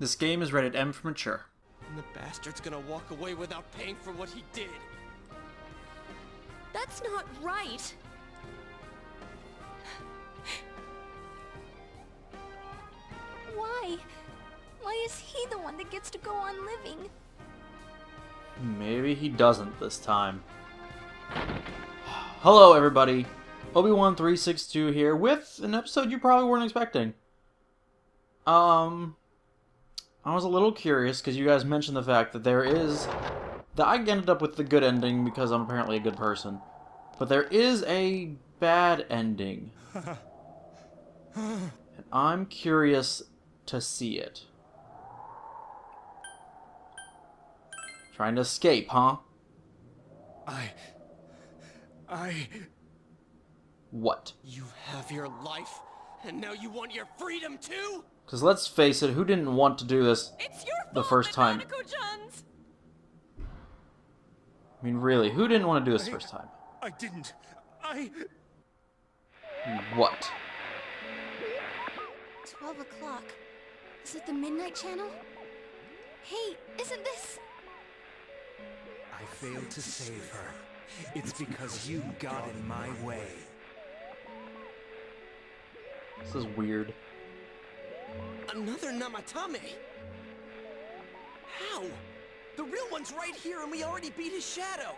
This game is rated M for mature. And the bastard's gonna walk away without paying for what he did. That's not right. Why? Why is he the one that gets to go on living? Maybe he doesn't this time. Hello everybody, Obi-Wan362 here with an episode you probably weren't expecting. I was a little curious because you guys mentioned the fact that I ended up with the good ending because I'm apparently a good person. But there is a bad ending. And I'm curious to see it. Trying to escape, huh? What? You have your life, and now you want your freedom too? Because let's face it, who didn't want to do this the first time? I mean, really, who didn't want to do this first time? I didn't. What? 12 o'clock. Is it the Midnight Channel? Hey, isn't this... I failed to save her. It's because you got in my way. This is weird. Another Namatame? How? The real one's right here and we already beat his shadow!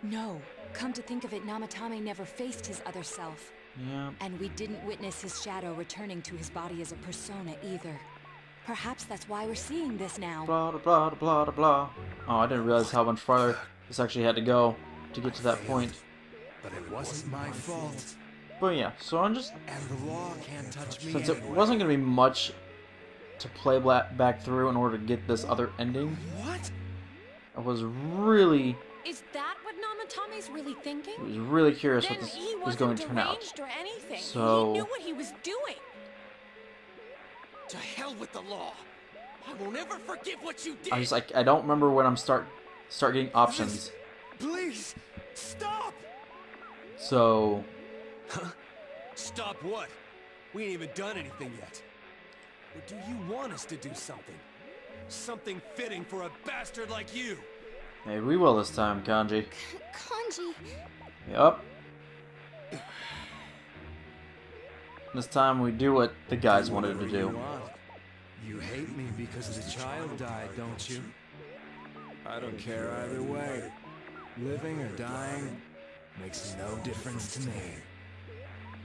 No. Come to think of it, Namatame never faced his other self. Yeah. And we didn't witness his shadow returning to his body as a persona either. Perhaps that's why we're seeing this now. Blah, blah, blah, blah, blah. Oh, I didn't realize how much farther this actually had to go to get to that point. But it wasn't my fault. But yeah, so I'm just... And the law can't touch me Since anyway. it wasn't going to be much to play back through in order to get this other ending, What? I was really Is that what Namatame's really thinking? curious Then what this he was wasn't going to turn out. deranged or anything. So... He knew what he was doing. To hell with the law! I won't ever forgive what you did! I don't remember when I'm start getting options. Please, stop! So... Huh? Stop what? We ain't even done anything yet. Or do you want us to do something? Something fitting for a bastard like you? Maybe we will this time, Kanji. Kanji... Yup. This time we do what the guys wanted to do. You hate me because the child died, don't you? I don't care either way. Living or dying makes no difference to me.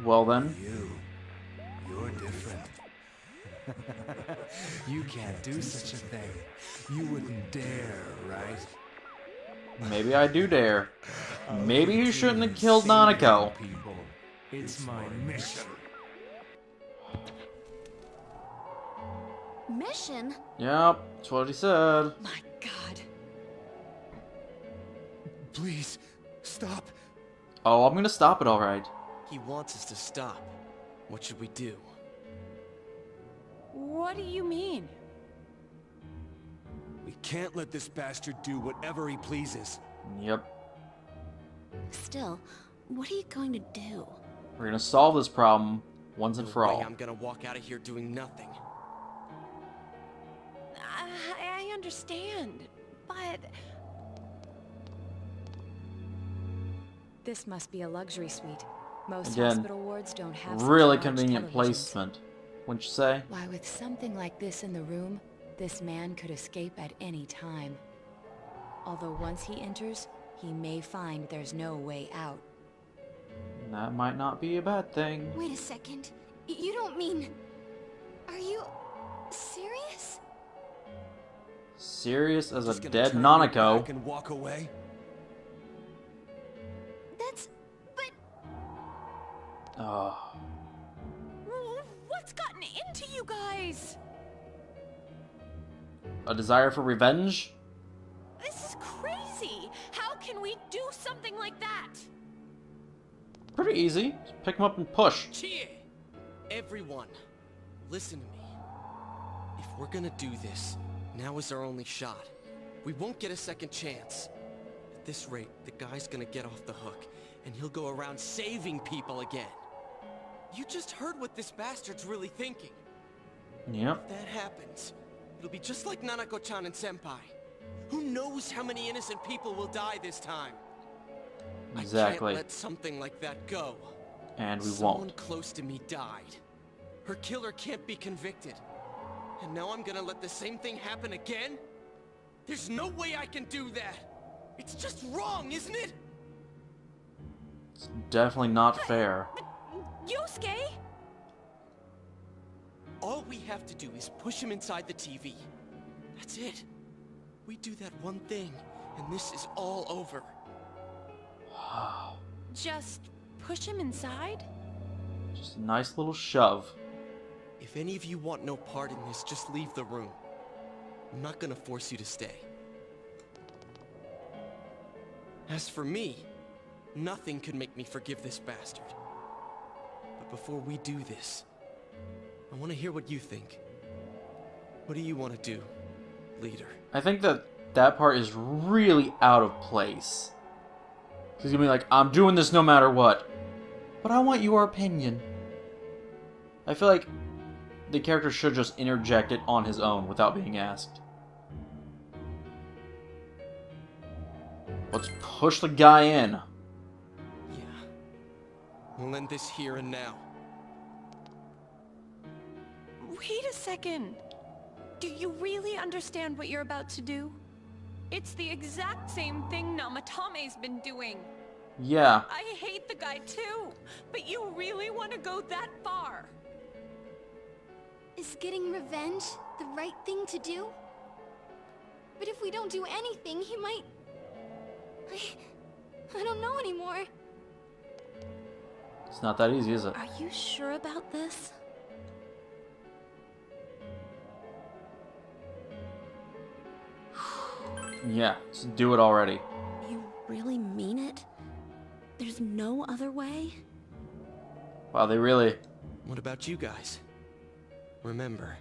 Well then. You're different. You can't do such a thing. You wouldn't dare, right? Maybe I do dare. Maybe you shouldn't have killed Nanako. People. It's my mission. Mission? Yep, that's what he said. My God. Please, stop. Oh, I'm gonna stop it alright. He wants us to stop. What should we do? What do you mean? We can't let this bastard do whatever he pleases. Yep. Still, what are you going to do? We're gonna solve this problem once and for No way all. I'm gonna walk out of here doing nothing. I understand, but... This must be a luxury suite. Most Again, hospital wards don't have such really large convenient televisions. placement, wouldn't you say? Why, with something like this in the room, this man could escape at any time. Although once he enters, he may find there's no way out. That might not be a bad thing. Wait a second. You don't mean... Are you... serious? Serious as a Just gonna dead turn your Nanako. back and walk away? That's... but... Oh. What's gotten into you guys? A desire for revenge? This is crazy! How can we do something like that? Pretty easy. Just pick him up and push. Chie! Everyone, listen to me. If we're gonna do this, now is our only shot. We won't get a second chance. At this rate, the guy's gonna get off the hook, and he'll go around saving people again. You just heard what this bastard's really thinking. Yep. If that happens, it'll be just like Nanako-chan and Senpai. Who knows how many innocent people will die this time? I Exactly. can't let something like that go. And we Someone won't. close to me died. Her killer can't be convicted. And now I'm gonna let the same thing happen again? There's no way I can do that! It's just wrong, isn't it? It's definitely not fair. Yosuke! All we have to do is push him inside the TV. That's it. We do that one thing, and this is all over. Just push him inside? Just a nice little shove. If any of you want no part in this, just leave the room. I'm not gonna force you to stay. As for me, nothing could make me forgive this bastard. But before we do this, I want to hear what you think. What do you want to do, leader? I think that part is really out of place. He's gonna be like, I'm doing this no matter what. But I want your opinion. I feel like the character should just interject it on his own without being asked. Let's push the guy in. Yeah. We'll end this here and now. Wait a second. Do you really understand what you're about to do? It's the exact same thing Namatame's been doing. Yeah. I hate the guy too, but you really want to go that far? Is getting revenge the right thing to do? But if we don't do anything, he might... I don't know anymore. It's not that easy, is it? Are you sure about this? Yeah, just do it already. You really mean it? There's no other way? Wow, they really... What about you guys? Remember,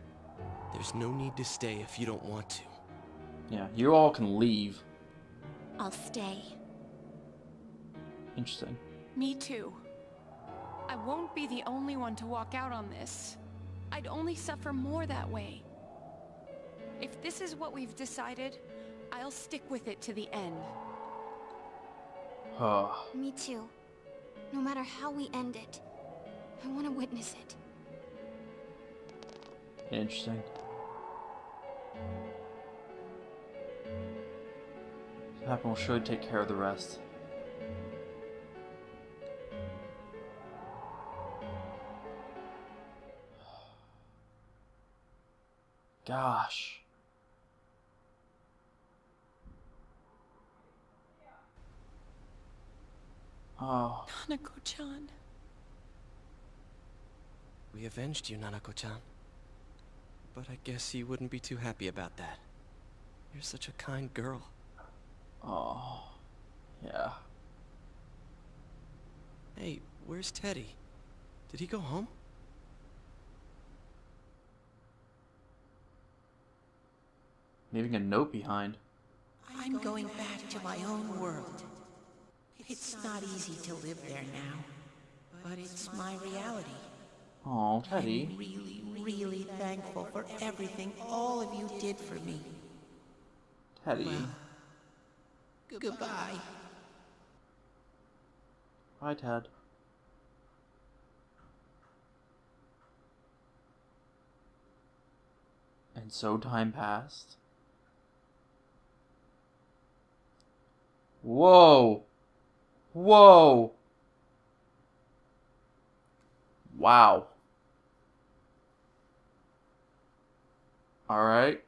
there's no need to stay if you don't want to. Yeah, you all can leave. I'll stay. Interesting. Me too. I won't be the only one to walk out on this. I'd only suffer more that way. If this is what we've decided, I'll stick with it to the end. Oh. Me too. No matter how we end it, I want to witness it. Interesting. What happened will surely take care of the rest. Gosh. Oh. Nanako-chan. We avenged you, Nanako-chan. But I guess you wouldn't be too happy about that. You're such a kind girl. Oh. Yeah. Hey, where's Teddy? Did he go home? Leaving a note behind. I'm going back to my own world. It's not easy to live there now, but it's my reality. Oh, Teddy. I'm really, really thankful for everything all of you did for me. Teddy. Goodbye. Bye, Ted. And so time passed. Whoa! Whoa! Wow. Alright.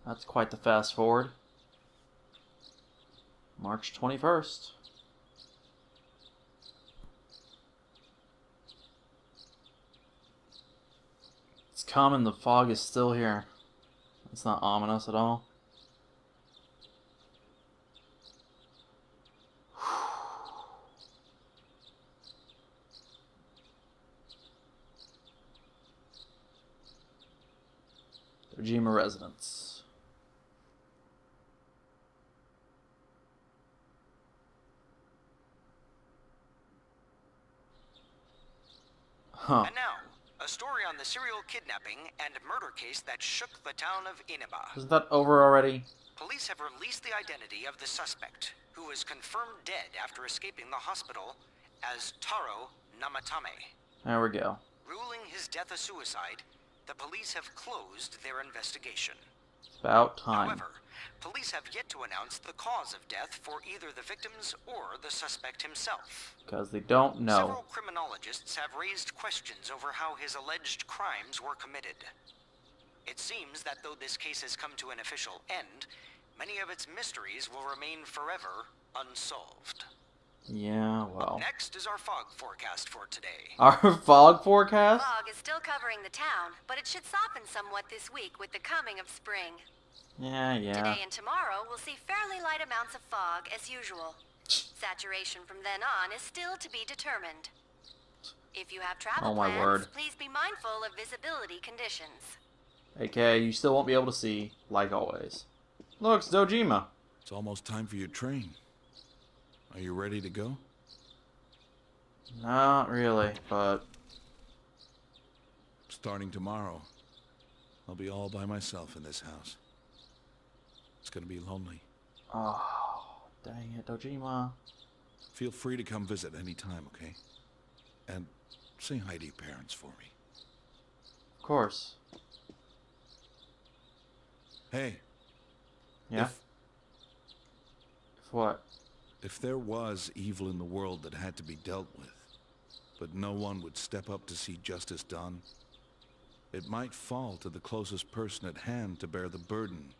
That's quite the fast forward. March 21st. It's coming, the fog is still here. It's not ominous at all. Ojima residence. Huh. And now, a story on on the serial kidnapping and murder case that shook the town of Inaba. Isn't that over already? Police have released the identity of the suspect, who was confirmed dead after escaping the hospital as Taro Namatame. There we go. Ruling his death a suicide, the police have closed their investigation. It's about time. However, police have yet to announce the cause of death for either the victims or the suspect himself. Because they don't know. Several criminologists have raised questions over how his alleged crimes were committed. It seems that though this case has come to an official end, many of its mysteries will remain forever unsolved. Yeah, well. Next is our fog forecast for today. Our fog forecast? Fog is still covering the town, but it should soften somewhat this week with the coming of spring. Yeah. Today and tomorrow we'll see fairly light amounts of fog as usual. Saturation from then on is still to be determined. If you have travel Oh my plans, word. please be mindful of visibility conditions. Okay, you still won't be able to see, like always. Look, it's Dojima. It's almost time for your train. Are you ready to go? Not really, but... Starting tomorrow, I'll be all by myself in this house. It's gonna be lonely. Oh, dang it, Dojima. Feel free to come visit any time, okay? And say hi to your parents for me. Of course. Hey. Yeah? If what? If there was evil in the world that had to be dealt with, but no one would step up to see justice done, it might fall to the closest person at hand to bear the burden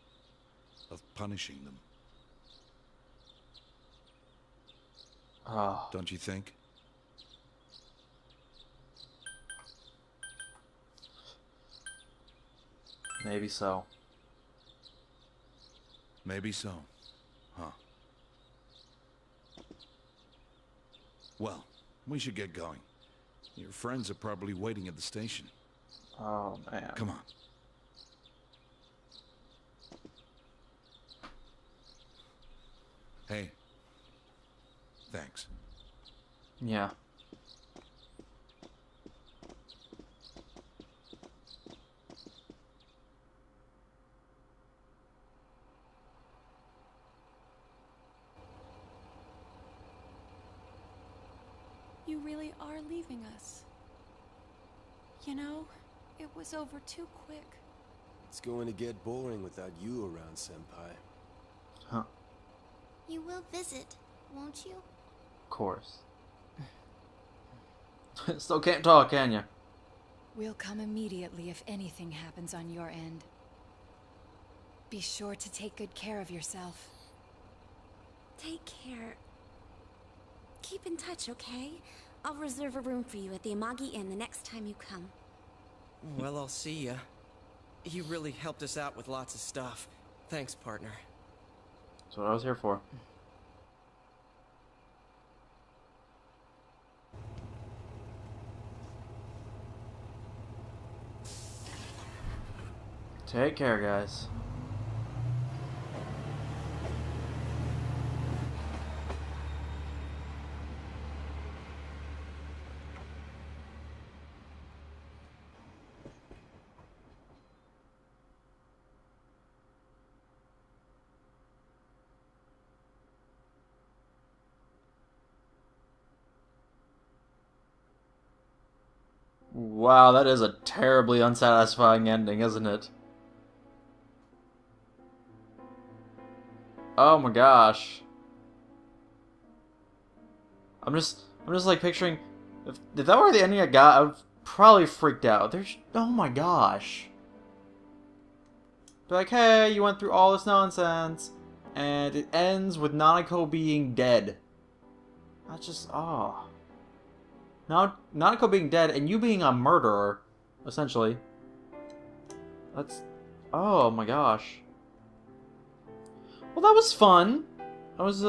of punishing them. Oh. Don't you think? Maybe so. Maybe so. Huh. Well, we should get going. Your friends are probably waiting at the station. Oh, man. Come on. Hey. Thanks. Yeah. You really are leaving us. You know, it was over too quick. It's going to get boring without you around, Senpai. Huh. You will visit, won't you? Of course. Still can't talk, can you? We'll come immediately if anything happens on your end. Be sure to take good care of yourself. Take care. Keep in touch, okay? I'll reserve a room for you at the Amagi Inn the next time you come. Well, I'll see ya. You really helped us out with lots of stuff. Thanks, partner. That's what I was here for. Take care, guys. Wow, that is a terribly unsatisfying ending, isn't it? Oh my gosh. I'm just like picturing if that were the ending I got, I would probably freaked out. Oh my gosh. Be like, hey, you went through all this nonsense, and it ends with Nanako being dead. That's just Now, Nanako being dead and you being a murderer, essentially. That's... Oh my gosh. Well, that was fun. It was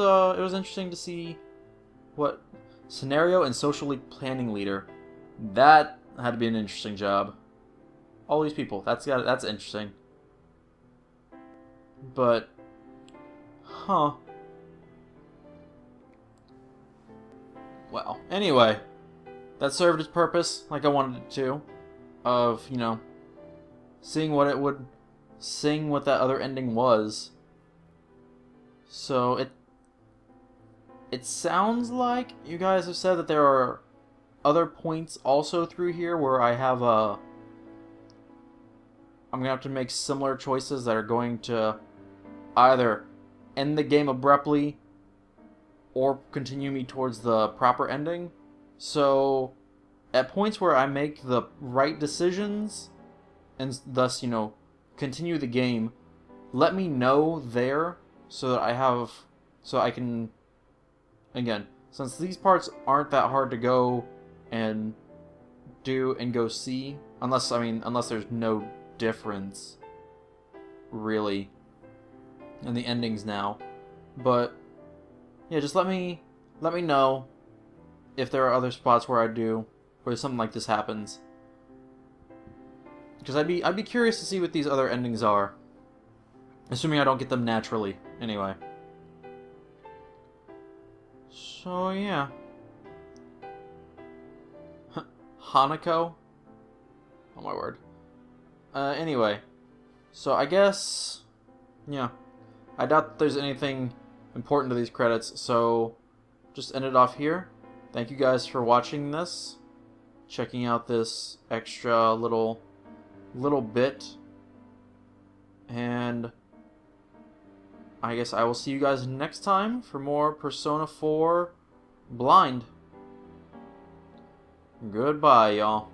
interesting to see what... Scenario and social planning leader. That had to be an interesting job. All these people. That's interesting. But... Huh. Well, anyway. That served its purpose, like I wanted it to. of, you know, seeing what that other ending was. So it sounds like you guys have said that there are other points also through here where I'm gonna have to make similar choices that are going to either end the game abruptly or continue me towards the proper ending. So at points where I make the right decisions and thus, you know, continue the game, let me know there so that I can, again, since these parts aren't that hard to go and do and go see, unless there's no difference really in the endings now. But yeah, just let me know if there are other spots where something like this happens. Because I'd be curious to see what these other endings are. Assuming I don't get them naturally, anyway. So yeah. Hanako? Oh my word. Anyway. So I guess, yeah. I doubt there's anything important to these credits, so just end it off here. Thank you guys for watching this. Checking out this extra little bit. And I guess I will see you guys next time for more Persona 4 Blind. Goodbye, y'all.